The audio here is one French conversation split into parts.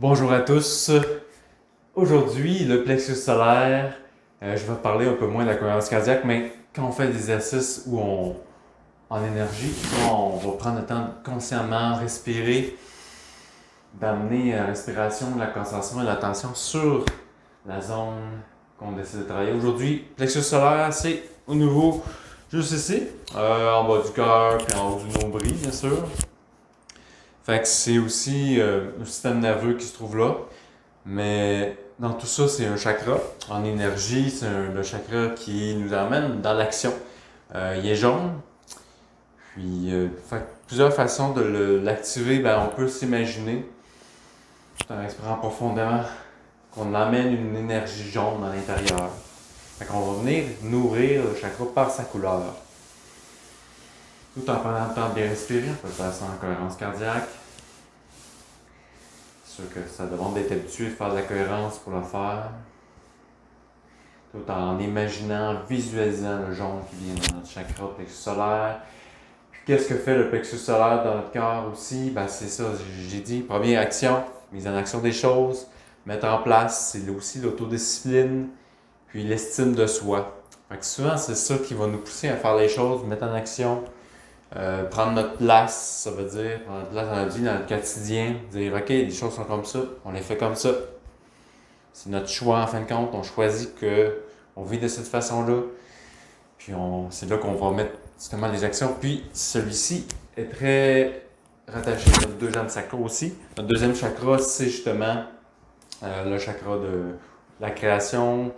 Bonjour à tous. Aujourd'hui, le plexus solaire, je vais parler un peu moins de la cohérence cardiaque, mais quand on fait des exercices en énergie, on va prendre le temps de consciemment respirer, d'amener la respiration, la concentration et l'attention sur la zone qu'on décide de travailler. Aujourd'hui, plexus solaire, c'est au niveau juste ici, en bas du cœur, puis en haut du nombril, bien sûr. Fait que c'est aussi le système nerveux qui se trouve là. Mais dans tout ça, c'est un chakra. En énergie, c'est le chakra qui nous emmène dans l'action. Il est jaune. Puis, plusieurs façons de l'activer, ben, on peut s'imaginer, tout en respirant profondément, qu'on amène une énergie jaune à l'intérieur. Fait qu'on va venir nourrir le chakra par sa couleur. Tout en prenant le temps de bien respirer, on peut faire ça en cohérence cardiaque. C'est sûr que ça demande d'être habitué de faire de la cohérence pour le faire. Tout en imaginant, visualisant le jaune qui vient dans notre chakra plexus solaire. Puis qu'est-ce que fait le plexus solaire dans notre cœur aussi? Ben c'est ça, j'ai dit, première action, mise en action des choses, mettre en place, c'est aussi l'autodiscipline, puis l'estime de soi. Fait que souvent, c'est ça qui va nous pousser à faire les choses, mettre en action, prendre notre place, ça veut dire prendre notre place dans notre vie, dans notre quotidien, dire ok, les choses sont comme ça, on les fait comme ça. C'est notre choix en fin de compte, on choisit qu'on vit de cette façon-là, puis c'est là qu'on va mettre justement les actions. Puis celui-ci est très rattaché à notre deuxième chakra aussi. Notre deuxième chakra, c'est justement le chakra de la création.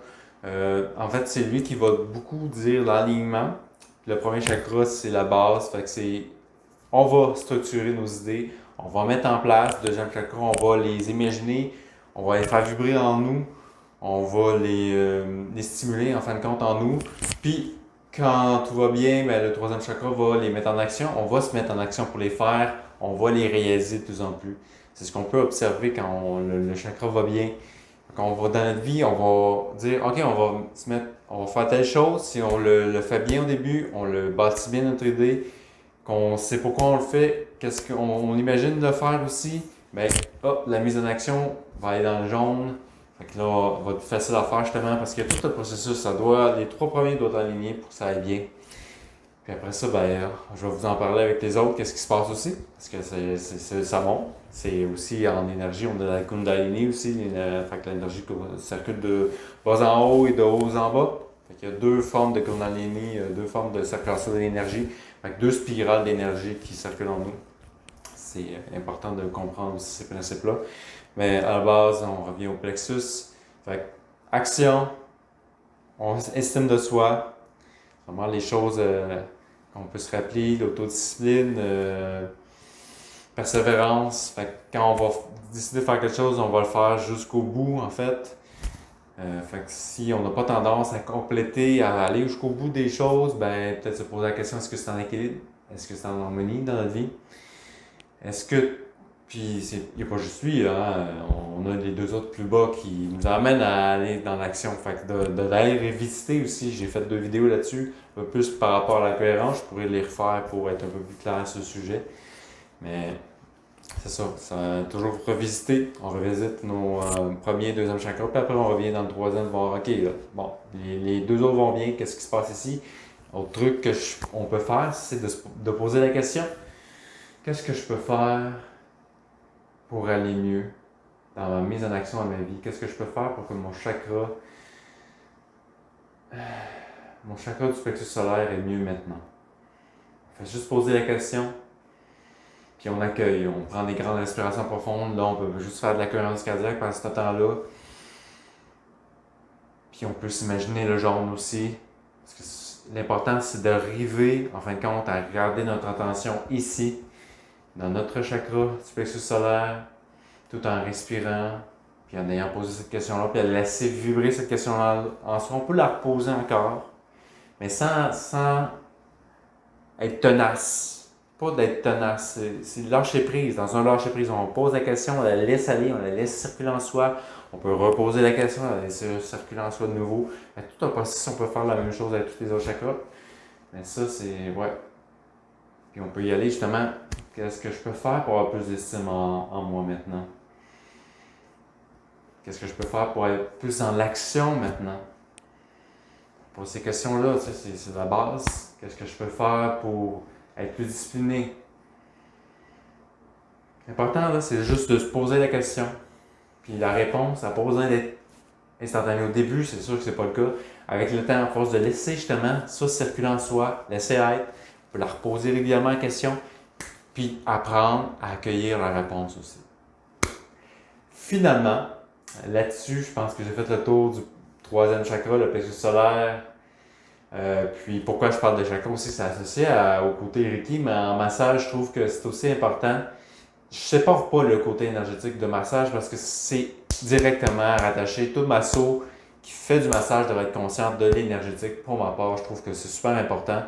En fait, c'est lui qui va beaucoup dire l'alignement. Puis le premier chakra, c'est la base. Fait que on va structurer nos idées, on va mettre en place. Le deuxième chakra, on va les imaginer, on va les faire vibrer en nous, on va les stimuler en fin de compte en nous. Puis quand tout va bien, ben, le troisième chakra va les mettre en action. On va se mettre en action pour les faire, on va les réaliser de plus en plus. C'est ce qu'on peut observer quand le chakra va bien. Quand on va dans notre vie, on va dire, OK, on va faire telle chose. Si on le fait bien au début, on le bâtit bien notre idée, qu'on sait pourquoi on le fait, qu'est-ce qu'on imagine de faire aussi, ben, hop, la mise en action va aller dans le jaune. Fait que là, va être facile à faire justement parce que tout le processus, les trois premiers doivent être alignés pour que ça aille bien. Puis après ça, ben, je vais vous en parler avec les autres, qu'est-ce qui se passe aussi, parce que ça monte. C'est aussi en énergie, on a la Kundalini aussi, fait que l'énergie circule de bas en haut et de haut en bas. Fait qu'il y a deux formes de Kundalini, deux formes de circulation de l'énergie, fait que deux spirales d'énergie qui circulent en nous. C'est important de comprendre aussi ces principes-là. Mais à la base, on revient au plexus. Fait que action, on estime de soi, vraiment les choses qu'on peut se rappeler, l'autodiscipline, persévérance. Fait que quand on va décider de faire quelque chose, on va le faire jusqu'au bout en fait. Fait que si on n'a pas tendance à compléter, à aller jusqu'au bout des choses, ben peut-être se poser la question, est-ce que c'est en équilibre? Est-ce que c'est en harmonie dans notre vie? Est-ce que. Puis il n'y a pas juste lui, hein? On a les deux autres plus bas qui nous amènent à aller dans l'action. Fait que d'aller visiter aussi, j'ai fait deux vidéos là-dessus, un peu plus par rapport à la cohérence, je pourrais les refaire pour être un peu plus clair sur le sujet. Mais c'est ça toujours revisiter. On revisite nos premiers, deuxième chakra, puis après on revient dans le troisième, voir, ok, là, bon, les deux autres vont bien, qu'est-ce qui se passe ici? Autre truc on peut faire, c'est de poser la question, qu'est-ce que je peux faire pour aller mieux dans ma mise en action de ma vie? Qu'est-ce que je peux faire pour que mon chakra du plexus solaire est mieux maintenant? On fait juste poser la question, puis on accueille, on prend des grandes respirations profondes. Là, on peut juste faire de la cohérence cardiaque pendant ce temps-là. Puis on peut s'imaginer le jaune aussi. Parce que l'important, c'est d'arriver, en fin de compte, à garder notre attention ici, dans notre chakra du plexus solaire, tout en respirant, puis en ayant posé cette question-là, puis à laisser vibrer cette question-là en soi. On peut la reposer encore, mais sans être tenace. Pas d'être tenace, c'est lâcher prise. Dans un lâcher prise, on pose la question, on la laisse aller, on la laisse circuler en soi. On peut reposer la question, on la laisse circuler en soi de nouveau. Mais tout un processus, on peut faire la même chose avec tous les autres chakras. Mais ça, c'est. Ouais. Puis on peut y aller justement. Qu'est-ce que je peux faire pour avoir plus d'estime en moi maintenant? Qu'est-ce que je peux faire pour être plus dans l'action maintenant? Pour ces questions-là, tu sais, c'est la base. Qu'est-ce que je peux faire pour être plus discipliné? L'important, là, c'est juste de se poser la question. Puis la réponse, elle n'a pas besoin d'être instantanée. Au début, c'est sûr que c'est pas le cas. Avec le temps, à force de laisser justement ça circuler en soi, laisser être, on peut la reposer régulièrement en question, puis apprendre à accueillir la réponse aussi. Finalement, là-dessus, je pense que j'ai fait le tour du troisième chakra, le plexus solaire. Puis pourquoi je parle de chakra aussi, c'est associé au côté Reiki, mais en massage, je trouve que c'est aussi important. Je ne sépare pas le côté énergétique de massage parce que c'est directement rattaché. Tout masso qui fait du massage devrait être conscient de l'énergétique. Pour ma part, je trouve que c'est super important.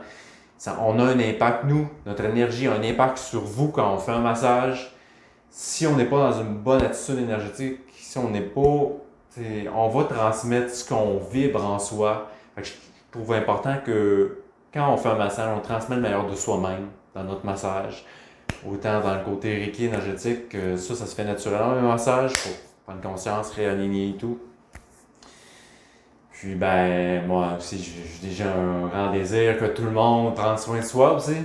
On a un impact, nous, notre énergie a un impact sur vous quand on fait un massage. Si on n'est pas dans une bonne attitude énergétique, si on n'est pas, on va transmettre ce qu'on vibre en soi. Fait que je trouve important que quand on fait un massage, on transmet le meilleur de soi-même dans notre massage. Autant dans le côté Reiki énergétique, que ça se fait naturellement, le massage, pour prendre conscience, réaligner et tout. Puis ben, moi aussi, j'ai déjà un grand désir que tout le monde prenne soin de soi aussi.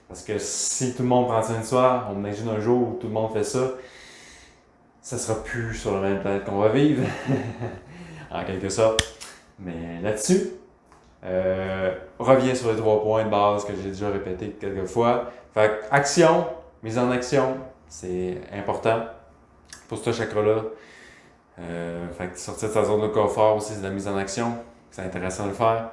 Parce que si tout le monde prend soin de soi, on imagine un jour où tout le monde fait ça, ça sera plus sur la même planète qu'on va vivre, en quelque sorte. Mais là-dessus, reviens sur les 3 points de base que j'ai déjà répétés quelques fois. Fait que action, mise en action, c'est important pour ce chakra-là. Fait que sortir de sa zone de confort aussi, c'est de la mise en action. C'est intéressant de le faire.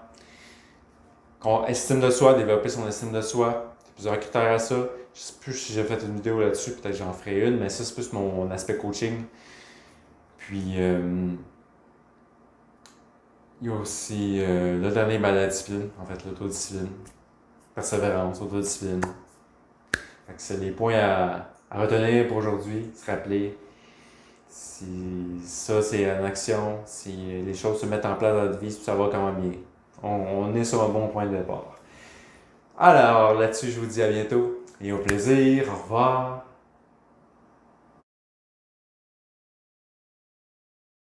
Estime de soi, développer son estime de soi. Il y a plusieurs critères à ça. Je sais plus si j'ai fait une vidéo là-dessus, peut-être que j'en ferai une, mais ça, c'est plus mon aspect coaching. Puis, il y a aussi le dernier, la discipline, en fait, l'autodiscipline. Persévérance, autodiscipline. Fait que c'est les points à retenir pour aujourd'hui, se rappeler. Si ça, c'est en action, si les choses se mettent en place dans notre vie, ça va quand même bien. On est sur un bon point de départ. Alors, là-dessus, je vous dis à bientôt et au plaisir. Au revoir.